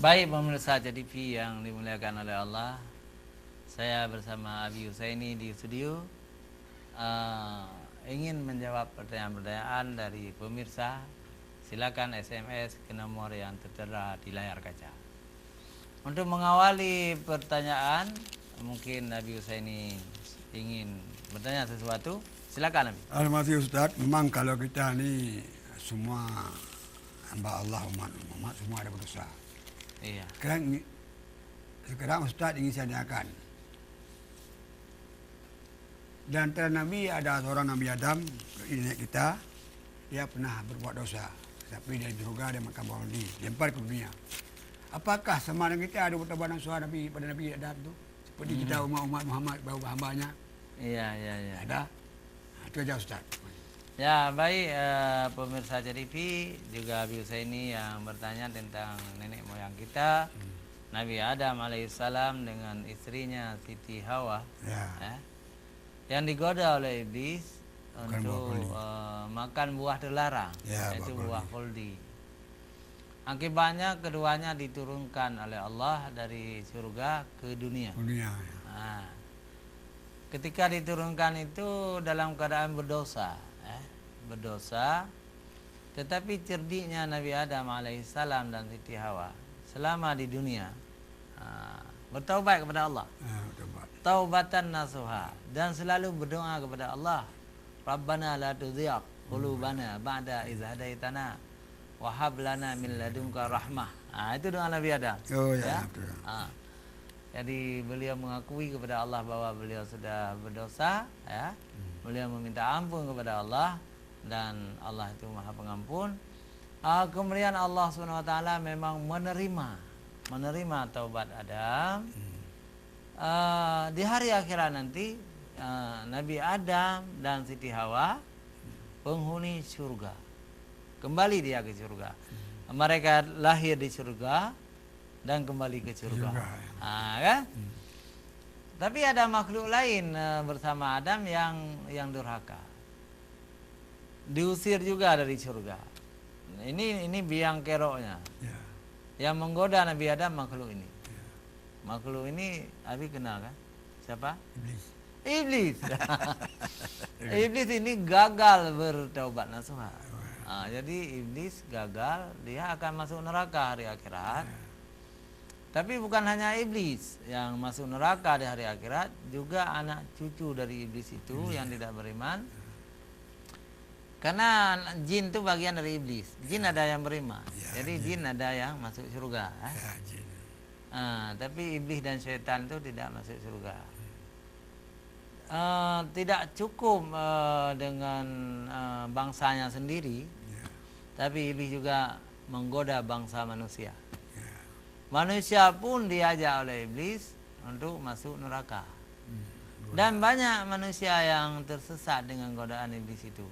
Baik pemirsa TV yang dimuliakan oleh Allah, saya bersama Abi Husaini di studio ingin menjawab pertanyaan-pertanyaan dari pemirsa. Silakan SMS ke nomor yang tertera di layar kaca. Untuk mengawali pertanyaan, mungkin Abi Husaini ingin bertanya sesuatu. Silakan Abi. Terima kasih Ustaz. Memang kalau kita ni semua hamba Allah, umat Muhammad semua ada berdosa. Iya. Sekarang Ustaz ingin saya tanyakan. Dan antara Nabi ada seorang Nabi Adam, ini kita, dia pernah berbuat dosa. Tapi dia di surga, dia makan bawah di, lempar ke dunia. Apakah sama dengan kita ada bertobat nasuha Nabi pada Nabi Adam tu? Seperti kita umat Muhammad, bahawa hambanya. Iya. Ada? Itu aja Ustaz. Ya baik pemirsa TV juga Abi Husaini yang bertanya tentang nenek moyang kita, Nabi Adam alaihissalam dengan istrinya Siti Hawa, yang digoda oleh iblis untuk makan buah terlarang, yaitu buah khuldi. Akibatnya keduanya diturunkan oleh Allah dari surga ke dunia. Nah, ketika diturunkan itu dalam keadaan berdosa, tetapi cerdiknya Nabi Adam alaihissalam dan Siti Hawa selama di dunia bertaubat kepada Allah, taubatan nasuha, dan selalu berdoa kepada Allah, Rabbana la tuzigh qulubana ba'da idh hadaitana wa hab lana min ladunka rahmah. Itu doa Nabi Adam. Betul. Jadi beliau mengakui kepada Allah bahwa beliau sudah berdosa, beliau meminta ampun kepada Allah, dan Allah itu Maha Pengampun. Kemudian Allah SWT memang menerima taubat Adam. Di hari akhirat nanti Nabi Adam dan Siti Hawa penghuni surga, kembali dia ke surga. Mereka lahir di surga dan kembali ke surga. Kan? Tapi ada makhluk lain bersama Adam yang durhaka, diusir juga dari surga. Ini biang keroknya, yang menggoda Nabi Adam makhluk ini. Makhluk ini Abi kenal kan? Siapa? Iblis. Iblis ini gagal bertaubat nasuha. Jadi iblis gagal, dia akan masuk neraka hari akhirat. Tapi bukan hanya iblis yang masuk neraka di hari akhirat, juga anak cucu dari iblis itu yang tidak beriman. Karena jin itu bagian dari iblis. Jin ada yang beriman. Jadi jin ada yang masuk surga. Tapi iblis dan syaitan itu tidak masuk surga. Tidak cukup dengan bangsanya sendiri, tapi iblis juga menggoda bangsa manusia. Manusia pun diajak oleh iblis untuk masuk neraka. Dan banyak manusia yang tersesat dengan godaan iblis itu.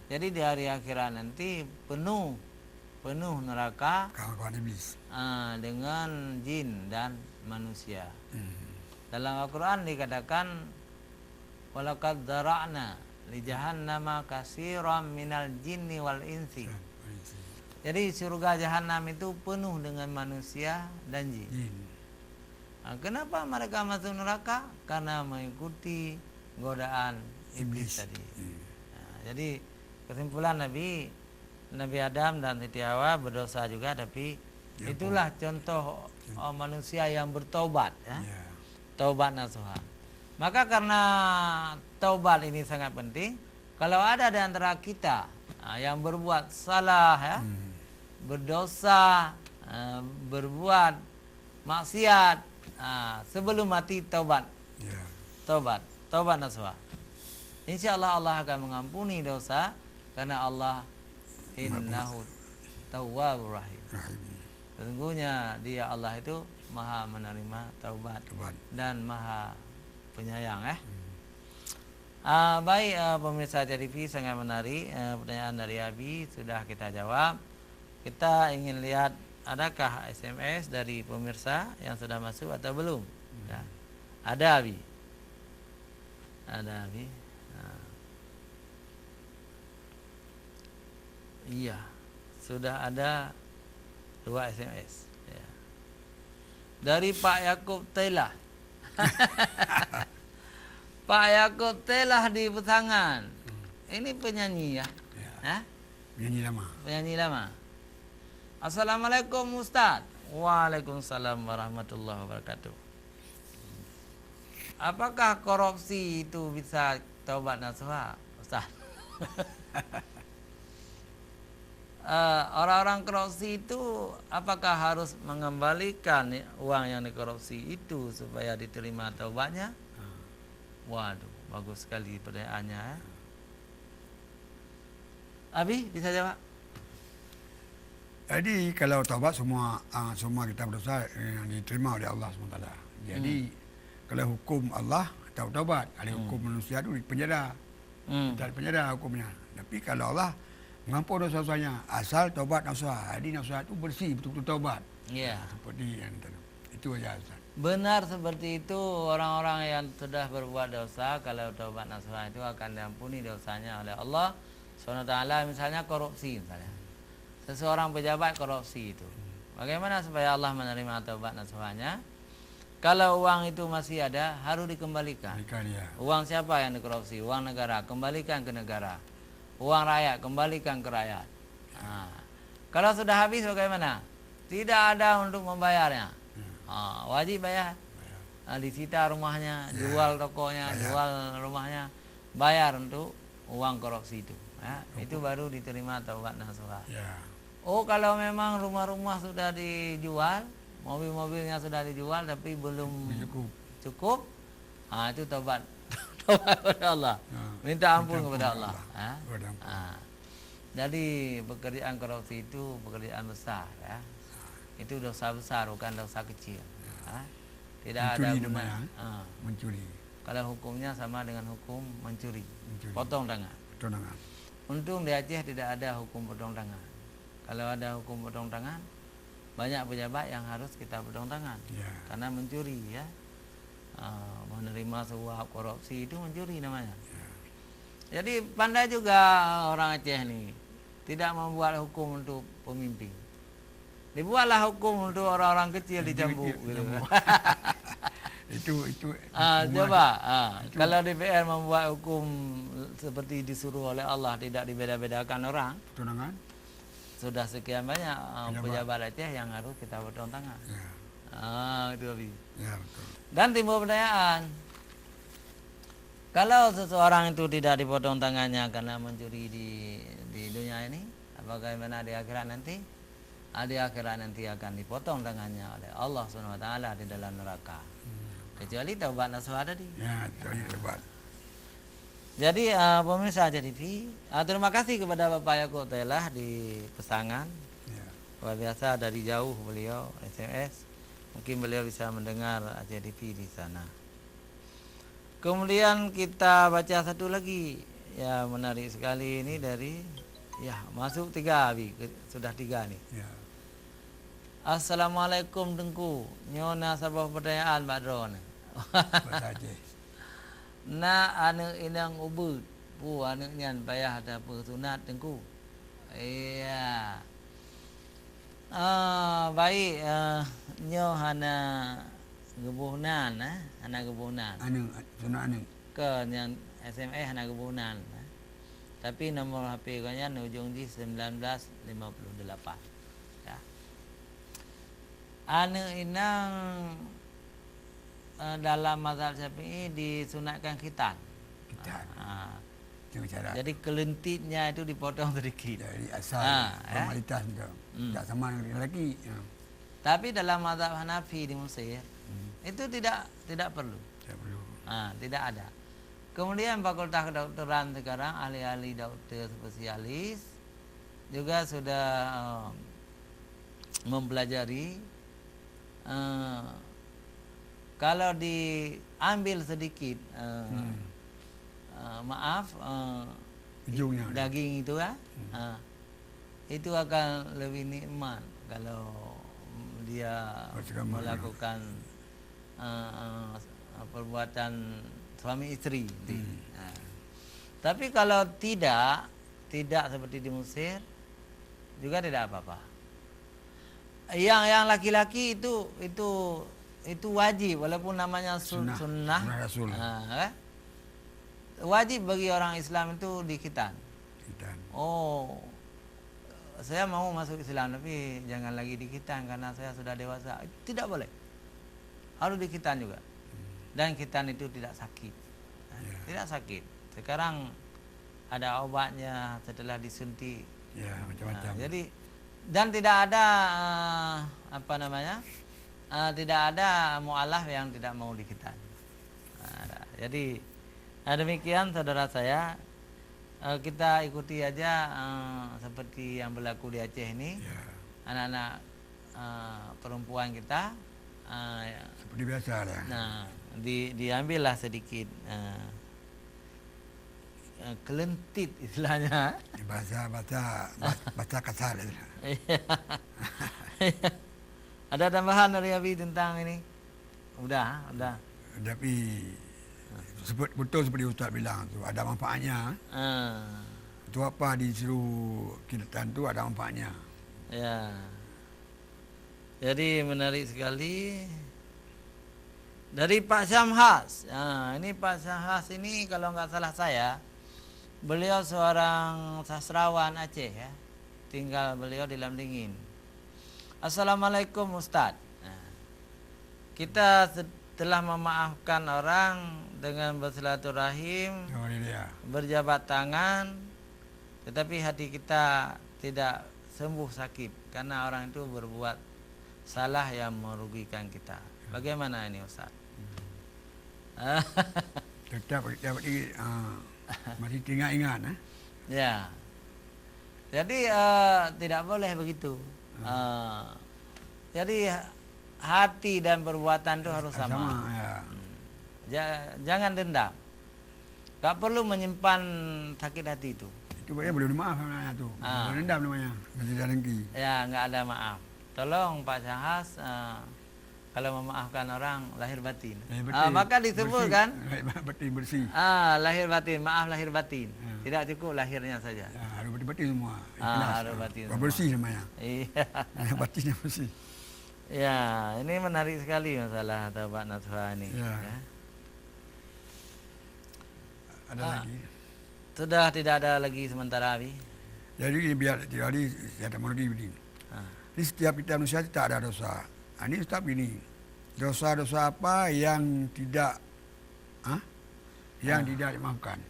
Jadi di hari akhirat nanti penuh neraka dengan jin dan manusia. Dalam Al-Quran dikatakan, walaqad dzara'na li jahannama katsiran minal jinni wal insi. Jadi surga jahanam itu penuh dengan manusia dan jin. Kenapa mereka masuk neraka? Karena mengikuti godaan iblis tadi. Jadi kesimpulan Nabi Adam dan Siti Hawa berdosa juga, tapi itulah contoh manusia yang bertobat, taubat nasuha. Maka karena taubat ini sangat penting, kalau ada di antara kita yang berbuat salah, berdosa, berbuat maksiat, sebelum mati taubat nasuha, insya Allah akan mengampuni dosa, karena Allah innahu tawwabur rahim. Sesungguhnya dia Allah itu maha menerima taubat dan maha penyayang. Baik pemirsa TV, sangat menarik pertanyaan dari Abi, sudah kita jawab. Kita ingin lihat adakah SMS dari pemirsa yang sudah masuk atau belum. Ada Abi. Iya, sudah ada 2 SMS. dari Pak Yaakob Telah. Pak Yaakob Telah di Pesangan. Ini penyanyi ya? Ya. Hah? Penyanyi lama. Penyanyi lama. Assalamualaikum Ustaz. Waalaikumsalam warahmatullahi wabarakatuh. Apakah korupsi itu bisa taubat nasuha, Ustaz? Orang-orang korupsi itu apakah harus mengembalikan uang yang dikorupsi itu supaya diterima taubatnya? Waduh, bagus sekali pertanyaannya. Abi bisa jawab? Jadi kalau taubat semua kita berdosa yang diterima oleh Allah SWT. Jadi kalau hukum Allah taubat, kalau hukum manusia itu di penjara. Kita di penjara hukumnya. Tapi kalau Allah mengampun dosa-dosanya asal taubat nasuha. Jadi nasuha itu bersih, betul-betul taubat. Iya. Seperti yang tadi. Itu aja Ustaz. Benar seperti itu, orang-orang yang sudah berbuat dosa kalau taubat nasuha itu akan diampuni dosanya oleh Allah SWT. Misalnya korupsi misalnya. Seseorang pejabat korupsi itu. Bagaimana supaya Allah menerima taubat nasuhanya? Kalau uang itu masih ada, harus dikembalikan. Ya. Uang siapa yang dikorupsi? Uang negara, kembalikan ke negara. Uang rakyat, kembalikan ke rakyat. Kalau sudah habis bagaimana? Tidak ada untuk membayarnya. Wajib bayar. Disita rumahnya, jual tokonya, jual rumahnya, bayar untuk uang korupsi itu. Itu baru diterima taubat nasuha. Ya. Oh, kalau memang rumah-rumah sudah dijual, mobil-mobilnya sudah dijual tapi belum cukup, itu taubat kepada Allah. Minta ampun kepada Allah. Jadi pekerjaan korupsi itu pekerjaan besar ya. Itu dosa besar, bukan dosa kecil. Tidak ada guna. Mencuri. Kalau hukumnya sama dengan hukum mencuri. Potong tangan. Untung di Aceh tidak ada hukum potong tangan. Kalau ada hukum potong tangan, banyak pejabat yang harus kita potong tangan. Karena mencuri ya. Menerima suap, korupsi itu mencuri namanya. Jadi pandai juga orang Aceh ini. Tidak membuat hukum untuk pemimpin. Dibuatlah hukum untuk orang-orang kecil dicambuk gitu. Itu coba kalau DPR membuat hukum seperti disuruh oleh Allah, tidak dibeda-bedakan orang, tunangan sudah sekian banyak pejabat Aceh yang harus kita potong tangan. Itu lebih. Ya, betul. Dan timbul pertanyaan, kalau seseorang itu tidak dipotong tangannya karena mencuri di dunia ini, bagaimana di akhirat nanti? Di akhirat nanti akan dipotong tangannya oleh Allah SWT di dalam neraka. Kecuali taubat nasuha tadi. Ya, taubat. Jadi pemirsa JTV, terima kasih kepada Bapak Yaakob Telah di Pesangan. Ya. Luar biasa dari jauh beliau SMS. Mungkin beliau bisa mendengar JTV di sana. Kemudian kita baca satu lagi. Ya, menarik sekali ini dari masuk 3 Abi, sudah 3 nih. Ya. Assalamualaikum Tengku. Nyona sabah pertanyaan Pak Dron. Bahasa Aceh. Na anu inang ubud. Pu anu nyan payah ada sunat Tengku. Iya. Baik nyo hana gebuhnan hana gebuhnan. Anu sunat anu. Ke yang SMS hana gebuhnan. Tapi nomor HP kanya ujung di 1958. Ya. Anu inang dalam mazhab Syafi'i disunatkan khitan. Jadi kelentitnya itu dipotong sedikit. Dari asal formalitas itu. Tak sama dengan lelaki. Tapi dalam mazhab Hanafi di Mesir itu tidak perlu. Tidak perlu. Tidak ada. Kemudian Fakultas Kedokteran sekarang ahli-ahli dokter spesialis juga sudah mempelajari kalau diambil sedikit ujungnya daging itu itu akan lebih nikmat kalau dia melakukan perbuatan suami istri. Tapi kalau tidak seperti di Mesir juga tidak apa-apa. yang laki-laki itu wajib walaupun namanya Sunnah. sunnah. Sunnah Rasul. Wajib bagi orang Islam itu dikhitan. Khitan. Oh, saya mau masuk Islam tapi jangan lagi dikhitan karena saya sudah dewasa. Tidak boleh. Harus dikhitan juga. Dan khitan itu tidak sakit. Tidak sakit. Sekarang ada obatnya setelah disuntik. Ya, macam-macam. Jadi dan tidak ada tidak ada mualaf yang tidak mau dikhitan. Jadi demikian saudara saya, kita ikuti aja seperti yang berlaku di Aceh ini. Ya. Anak-anak perempuan kita Seperti biasa lah. nah diambillah sedikit kelentit istilahnya. Bahasa kasar itu. Ada tambahan dari Abi tentang ini? Udah. Tapi betul seperti Ustaz bilang tu, ada manfaatnya. Itu apa disuruh kinatan tu ada manfaatnya. Ya. Jadi menarik sekali. Dari Pak Syamhas. Ini Pak Syamhas ini kalau nggak salah saya, beliau seorang sastrawan Aceh ya. Tinggal beliau di Lamdingin. Assalamualaikum Ustadz. Kita telah memaafkan orang dengan bersilaturahim, Oh, ini dia. berjabat tangan, tetapi hati kita tidak sembuh sakit karena orang itu berbuat salah yang merugikan kita. Bagaimana ini Ustaz? Tetap ini masih ingat-ingat. Ya. Jadi tidak boleh begitu. Jadi hati dan perbuatan itu harus sama. Ya. Jangan dendam. Gak perlu menyimpan sakit hati itu. Itu boleh dimaaf namanya tu. Boleh dendam namanya. Masih ada dengki. Ya, nggak ada maaf. Tolong Pak Syahas, kalau memaafkan orang lahir batin. Maka disebut bersih. kan? Batin bersih. Lahir batin, maaf lahir batin. Tidak cukup lahirnya saja. Ya, harus batin semua. Harus batin semua. Bersih namanya. Iya. Batinnya bersih. Ya, ini menarik sekali masalah taubat nasuha ini. Ya. Ya. Ada lagi. Sudah tidak ada lagi sementara Abi. Jadi biar jadi saya mau lagi begini. Ini setiap kita manusia tak ada dosa. Ini Ustaz begini. Dosa-dosa apa yang tidak tidak dimaafkan?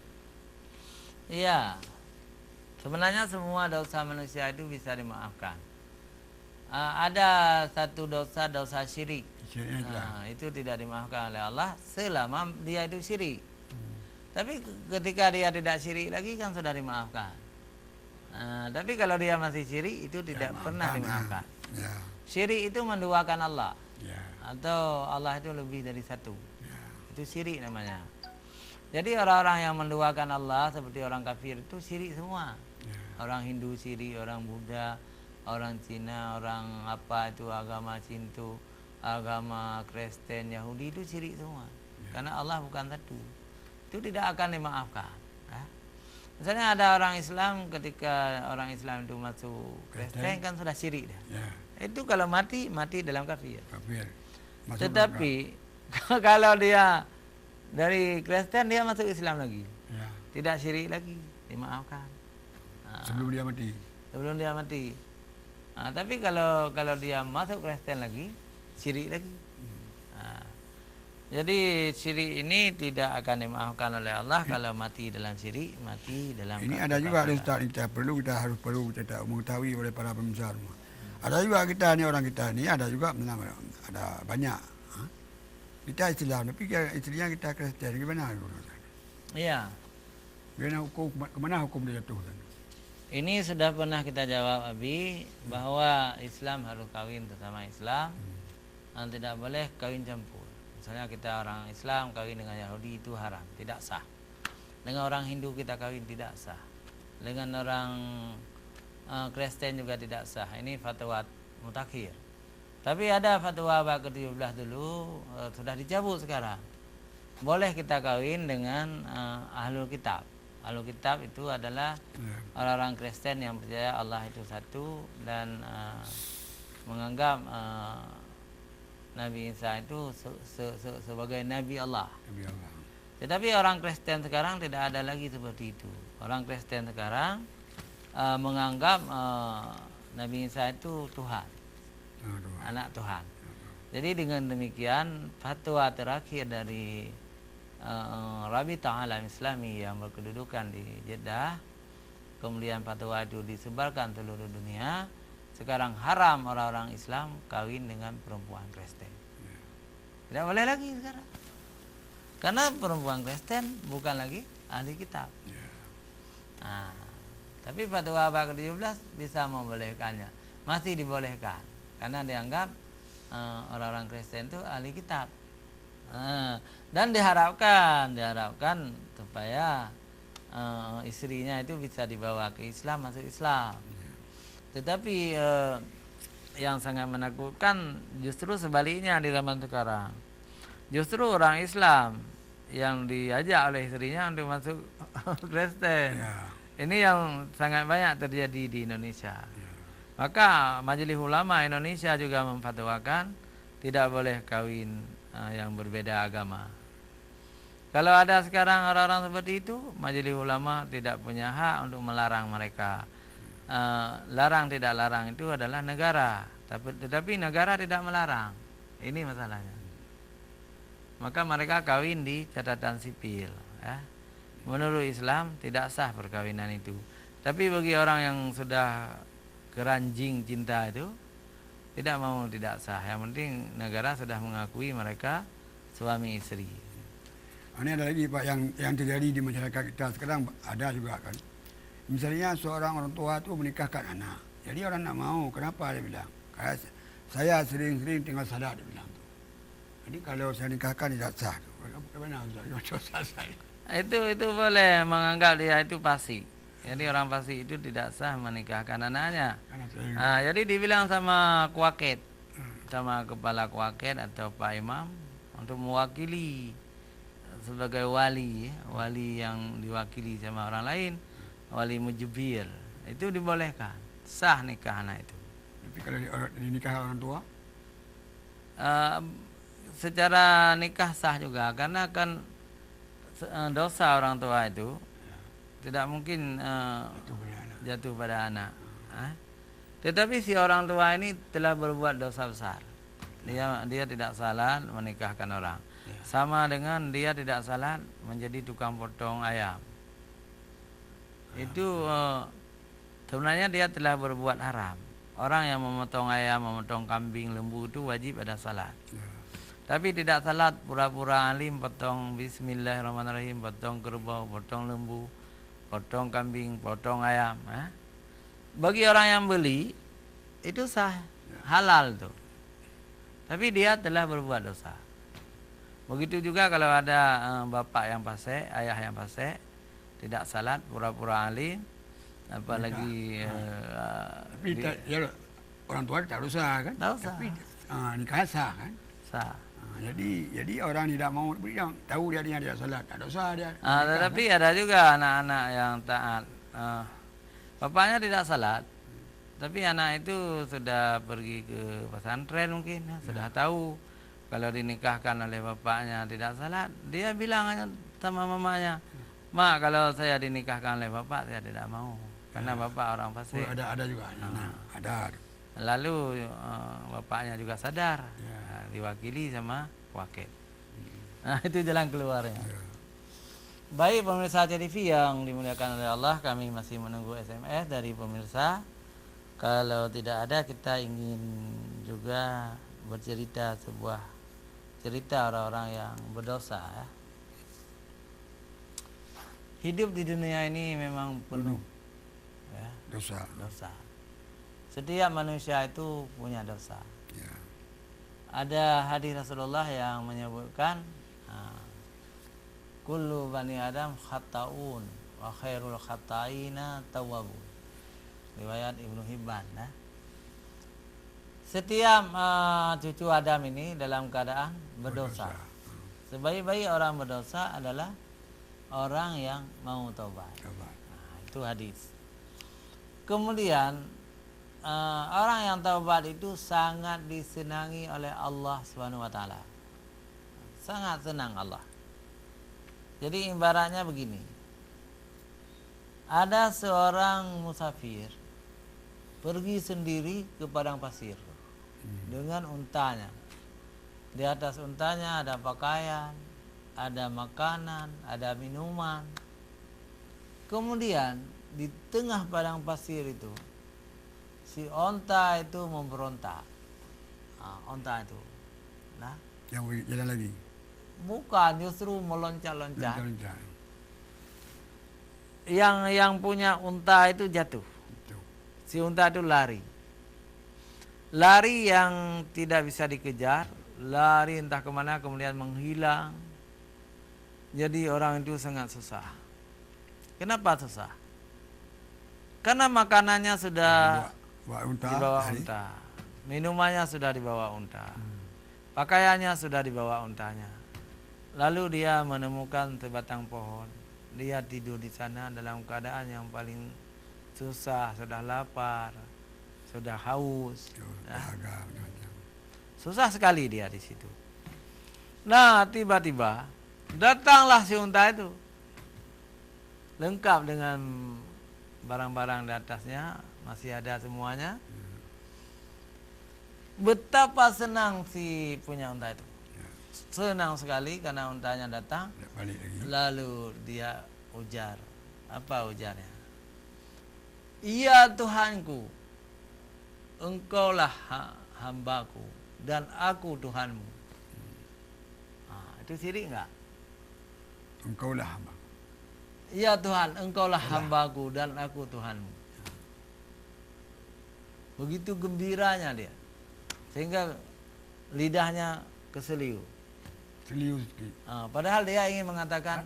Iya. Sebenarnya semua dosa manusia itu bisa dimaafkan. Ada satu dosa syirik. Itu tidak dimaafkan oleh Allah selama dia itu syirik. Tapi ketika dia tidak syirik lagi kan sudah dimaafkan. Tapi kalau dia masih syirik itu tidak pernah dimaafkan. Ya. Syirik itu menduakan Allah. Ya. Atau Allah itu lebih dari satu. Ya. Itu syirik namanya. Jadi orang-orang yang menduakan Allah seperti orang kafir itu syirik semua. Ya. Orang Hindu syirik, orang Buddha, orang Cina, orang apa itu agama Sinto, agama Kristen, Yahudi itu syirik semua. Ya. Karena Allah bukan satu. Itu tidak akan dimaafkan. Misalnya ada orang Islam, ketika orang Islam itu masuk Kristen kan sudah syirik dah. Ya. Itu kalau mati dalam kafir. Kafir. Masuk Tetapi kalau dia dari Kristen dia masuk Islam lagi, ya. tidak syirik lagi, dimaafkan. Sebelum dia mati. Sebelum dia mati. Tapi kalau dia masuk Kristen lagi, syirik lagi. Jadi syirik ini tidak akan dimaafkan oleh Allah kalau mati dalam syirik, mati dalam. Ini ada juga ada Ustaz, kita perlu kita mengetahui oleh para pembesar. Ada juga kita ni orang kita ni ada juga ada banyak. Kita Islam tapi istilahnya kita Kristen gimana? Iya. Kemana hukum dia jatuh? Ini sudah pernah kita jawab Abi bahwa Islam harus kawin bersama Islam dan tidak boleh kawin campur. Misalnya kita orang Islam kawin dengan Yahudi itu haram, tidak sah. Dengan orang Hindu kita kawin tidak sah. Dengan orang Kristen juga tidak sah. Ini fatwa mutakhir. Tapi ada fatwa abad ke-17 dulu sudah dicabut sekarang. Boleh kita kawin dengan ahlul kitab. Ahlul kitab itu adalah orang-orang Kristen yang percaya Allah itu satu dan menganggap Nabi Isa itu sebagai Nabi Allah. Nabi Allah. Tetapi orang Kristen sekarang tidak ada lagi seperti itu. Orang Kristen sekarang menganggap Nabi Isa itu Tuhan, anak Tuhan. Jadi dengan demikian fatwa terakhir dari Rabitah Alam Islami yang berkedudukan di Jeddah, kemudian fatwa itu disebarkan seluruh dunia. Sekarang haram orang-orang Islam kawin dengan perempuan Kristen. Tidak boleh lagi sekarang. Karena perempuan Kristen bukan lagi ahli kitab. Nah, tapi fatwa abad ke-17 bisa membolehkannya. Masih dibolehkan. Karena dianggap orang-orang Kristen itu ahli kitab. Dan diharapkan supaya istrinya itu bisa dibawa ke Islam, masuk Islam. Tetapi yang sangat menakutkan justru sebaliknya di zaman sekarang. Justru orang Islam yang diajak oleh istrinya untuk masuk Kristen. Ini yang sangat banyak terjadi di Indonesia. Maka Majelis Ulama Indonesia juga memfatwakan tidak boleh kawin yang berbeda agama. Kalau ada sekarang orang-orang seperti itu, Majelis Ulama tidak punya hak untuk melarang mereka. Larang tidak larang itu adalah negara, tetapi negara tidak melarang. Ini masalahnya. Maka mereka kawin di catatan sipil. Ya. Menurut Islam tidak sah perkawinan itu. Tapi bagi orang yang sudah keranjing cinta itu tidak mau, tidak sah. Yang penting negara sudah mengakui mereka suami istri. Ini ada lagi Pak yang terjadi di masyarakat kita sekarang, ada juga kan. Misalnya seorang orang tua tu menikahkan anak. Jadi orang nak mau, kenapa dia bilang? Saya sering-sering tinggal salat, dia bilang tu. Jadi kalau saya nikahkan tidak sah. Bagaimana Ustaz? Itu boleh menganggap dia itu fasik. Jadi orang fasik itu tidak sah menikahkan anaknya. Jadi dibilang sama kuaket, sama kepala kuaket atau Pak Imam untuk mewakili sebagai wali yang diwakili sama orang lain, wali mujibir, itu dibolehkan, sah nikah anak itu. Tapi kalau dinikah orang tua? Secara nikah sah juga, karena kan dosa orang tua itu tidak mungkin jatuh pada anak. Tetapi si orang tua ini telah berbuat dosa besar. Dia tidak salah menikahkan orang. Sama dengan dia tidak salah menjadi tukang potong ayam. Itu sebenarnya dia telah berbuat haram. Orang yang memotong ayam, memotong kambing, lembu itu wajib ada salat. Tapi tidak salat, pura-pura alim, potong bismillahirrahmanirrahim, potong kerbau, potong lembu, potong kambing, potong ayam. Bagi orang yang beli itu sah, halal tuh. Tapi dia telah berbuat dosa. Begitu juga kalau ada bapak yang fasik, ayah yang fasik, tidak salat, pura-pura alim, apalagi orang tua tak dosa kan? Tak dosa. Tapi nikah sah kan? Sah. Jadi orang tidak mau yang tahu dia tidak salat, tak dosa dia. Tetapi ada juga anak-anak yang taat. Bapaknya tidak salat, tapi anak itu sudah pergi ke pesantren mungkin, sudah tahu kalau dinikahkan oleh bapaknya tidak salat, dia bilang sama mamanya, "Mak, kalau saya dinikahkan oleh bapak saya tidak mau, karena bapak orang fasik." Ada juga. Ada. Lalu bapaknya juga sadar, diwakili sama wakil. Nah, itu jalan keluarnya. Baik pemirsa TV yang dimuliakan oleh Allah, kami masih menunggu SMS dari pemirsa. Kalau tidak ada, kita ingin juga bercerita sebuah cerita orang-orang yang berdosa. Ya. Hidup di dunia ini memang penuh dosa. Setiap manusia itu punya dosa. Ada hadis Rasulullah yang menyebutkan kullu bani Adam khata'un wa khairul khata'ina tawwabun. Riwayat Ibnu Hibban. Setiap cucu Adam ini dalam keadaan berdosa. Sebaik-baik orang berdosa adalah orang yang mau taubat. Itu hadis. Kemudian orang yang taubat itu sangat disenangi oleh Allah Subhanahu wa taala. Sangat senang Allah. Jadi ibaratnya begini. Ada seorang musafir pergi sendiri ke padang pasir dengan untanya. Di atas untanya ada pakaian, ada makanan, ada minuman. Kemudian di tengah padang pasir itu si onta itu memberontak. Onta itu, nah, Yang jalan lagi. bukan, justru meloncat-loncat. Jalan-jalan. Yang punya unta itu jatuh. Itu. Si unta itu lari. Lari yang tidak bisa dikejar, lari entah kemana kemudian menghilang. Jadi orang itu sangat susah. Kenapa susah? Karena makanannya sudah Bawa unta. dibawa lari. unta. Minumannya sudah dibawa unta. Pakaiannya sudah dibawa untanya. Lalu dia menemukan sebatang pohon. Dia tidur di sana dalam keadaan yang paling susah, sudah lapar, sudah haus. Dahaga, macam-macam. Susah sekali dia di situ. Nah, tiba-tiba datanglah si unta itu. Lengkap dengan barang-barang di atasnya, masih ada semuanya. Betapa senang si punya unta itu. Senang sekali karena untanya datang. Tak balik lagi. Lalu dia ujar. Apa ujarnya? Ya Tuhanku, Engkaulah hambaku dan aku Tuhanmu. Itu syirik enggak? Engkaulah hamba. Ya Tuhan, Engkaulah hambaku dan aku Tuhanmu. Begitu gembiranya dia. Sehingga lidahnya keseliu. Seliu sikit. Padahal dia ingin mengatakan,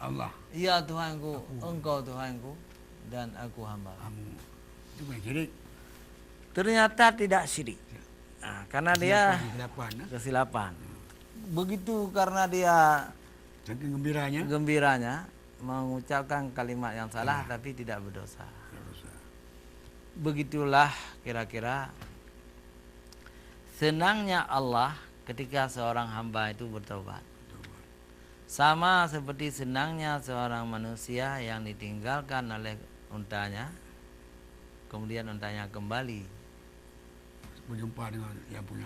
Allah. Ya Tuhanku, Engkau Tuhanku dan aku hamba. Kamu. Itu bukan syirik. Ternyata tidak syirik. Karena dia Kesilapan. kesilapan. Begitu karena dia Saking gembiranya. gembiranya mengucapkan kalimat yang salah tapi tidak berdosa. Begitulah kira-kira senangnya Allah ketika seorang hamba itu bertobat. Sama seperti senangnya seorang manusia yang ditinggalkan oleh untanya, kemudian untanya kembali. Berjumpa dengan yang punya.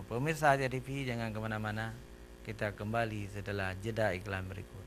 Pemirsa JTV jangan kemana-mana, kita kembali setelah jeda iklan berikut.